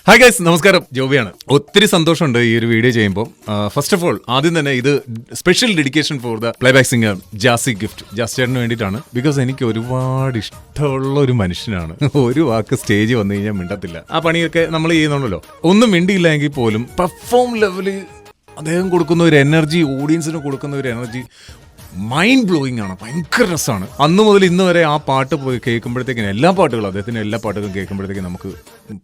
Hi guys, നമസ്കാരം. ജോബിയാണ്. ഒത്തിരി സന്തോഷമുണ്ട് ഈ ഒരു വീഡിയോ ചെയ്യുമ്പോൾ. ഫസ്റ്റ് ഓഫ് ഓൾ ആദ്യം തന്നെ ഇത് special dedication for the playback singer Jassie Gift. Jas ചേട്ടന് വേണ്ടിയിട്ടാണ്. ബിക്കോസ് എനിക്ക് ഒരുപാട് ഇഷ്ടമുള്ള ഒരു മനുഷ്യനാണ്. ഒരു വാക്ക് സ്റ്റേജ് വന്നു കഴിഞ്ഞാൽ മിണ്ടത്തില്ല. ആ പണിയൊക്കെ നമ്മൾ ചെയ്യുന്നുണ്ടല്ലോ. ഒന്നും മിണ്ടിയില്ല എങ്കിൽ പോലും പെർഫോം ലെവല് അദ്ദേഹം കൊടുക്കുന്ന ഒരു എനർജി, ഓഡിയൻസിന് കൊടുക്കുന്ന ഒരു എനർജി മൈൻഡ് ബ്ലോയിങ് ആണ്. ഭയങ്കര രസമാണ്. അന്ന് മുതൽ ഇന്ന് വരെ ആ പാട്ട് പോയി കേൾക്കുമ്പോഴത്തേക്കിനും എല്ലാ പാട്ടുകളും അദ്ദേഹത്തിൻ്റെ എല്ലാ പാട്ടുകളും കേൾക്കുമ്പോഴത്തേക്കും നമുക്ക്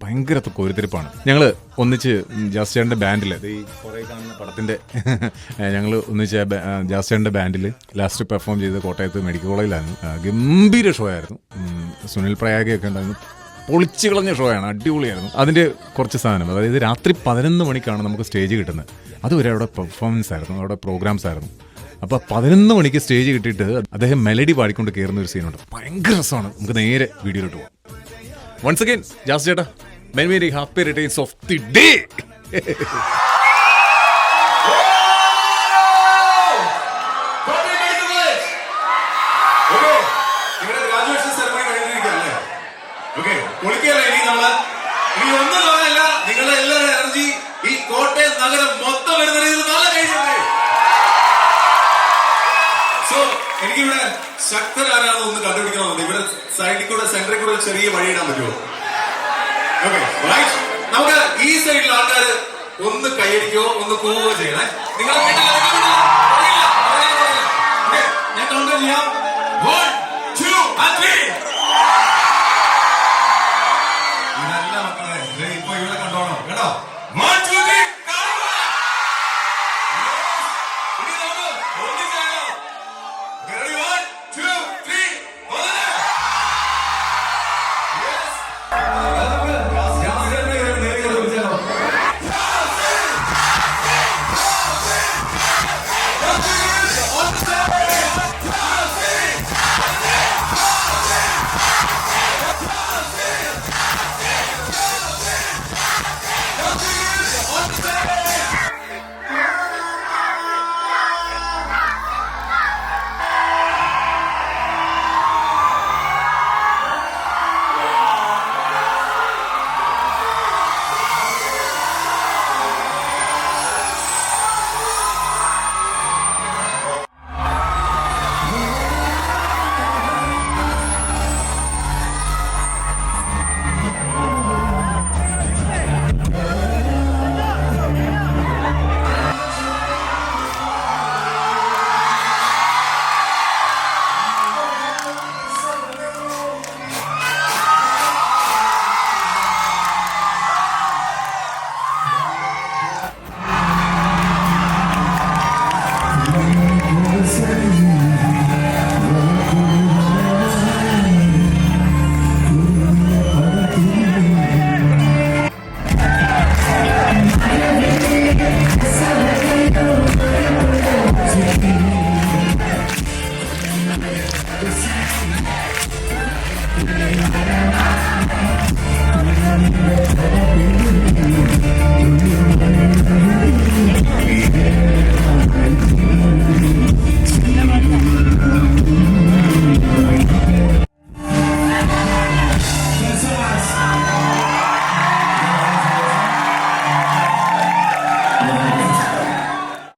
ഭയങ്കര കോരിത്തിരിപ്പാണ്. ഞങ്ങൾ ഒന്നിച്ച് ജാസ് ചേട്ടൻ്റെ ബാൻഡിൽ, ഈ കുറേ കാണുന്ന പടത്തിൻ്റെ ഞങ്ങൾ ഒന്നിച്ച് ജാസ് ചേട്ടൻ്റെ ബാൻഡിൽ ലാസ്റ്റ് പെർഫോം ചെയ്ത് കോട്ടയത്ത് മെഡിക്കൽ കോളേജിലായിരുന്നു. ഗംഭീര ഷോ ആയിരുന്നു. സുനിൽ പ്രയാഗയൊക്കെ ഉണ്ടായിരുന്നു. പൊളിച്ചു കളഞ്ഞ ഷോ ആണ്. അടിപൊളിയായിരുന്നു. അതിൻ്റെ കുറച്ച് സാധനം, അതായത് രാത്രി 11 മണിക്കാണ് നമുക്ക് സ്റ്റേജ് കിട്ടുന്നത്. അതുവരെ അവിടെ പെർഫോമൻസ് ആയിരുന്നു, അവിടെ പ്രോഗ്രാംസ് ആയിരുന്നു. അപ്പോൾ 11 മണിക്ക് സ്റ്റേജ് കിട്ടിയിട്ട് അദ്ദേഹം മെലഡി പാടിക്കൊണ്ട് കയറുന്ന ഒരു സീനുണ്ട്. ഭയങ്കര രസമാണ്. നമുക്ക് നേരെ വീഡിയോയിലോട്ട് പോകാം. വൺസ് അഗൈൻ ജാസ് ചേട്ടാ, many very happy returns of the day. നിങ്ങളുടെ എല്ലാവരുടെ എനർജി ഈ കോട്ടയം നഗരം മൊത്തം വരുന്ന രീതിയിൽ നല്ല കഴിഞ്ഞു. സോ എനിക്കിവിടെ ശക്തരാരാണെന്ന് ഒന്ന് കണ്ടുപിടിക്കണമെന്നുണ്ട്. ഇവിടെ സൈഡിൽ കൂടെ സെന്ററിൽ കൂടെ ചെറിയ വഴി ഇടാൻ പറ്റുമോ? ഓക്കെ, നമുക്ക് ഈ സൈഡിൽ ആൾക്കാർ ഒന്ന് കൈയടിക്കോ ഒന്ന് പോവുകയോ ചെയ്യണേ. നിങ്ങൾ ഞാൻ കൗണ്ട് ചെയ്യാം.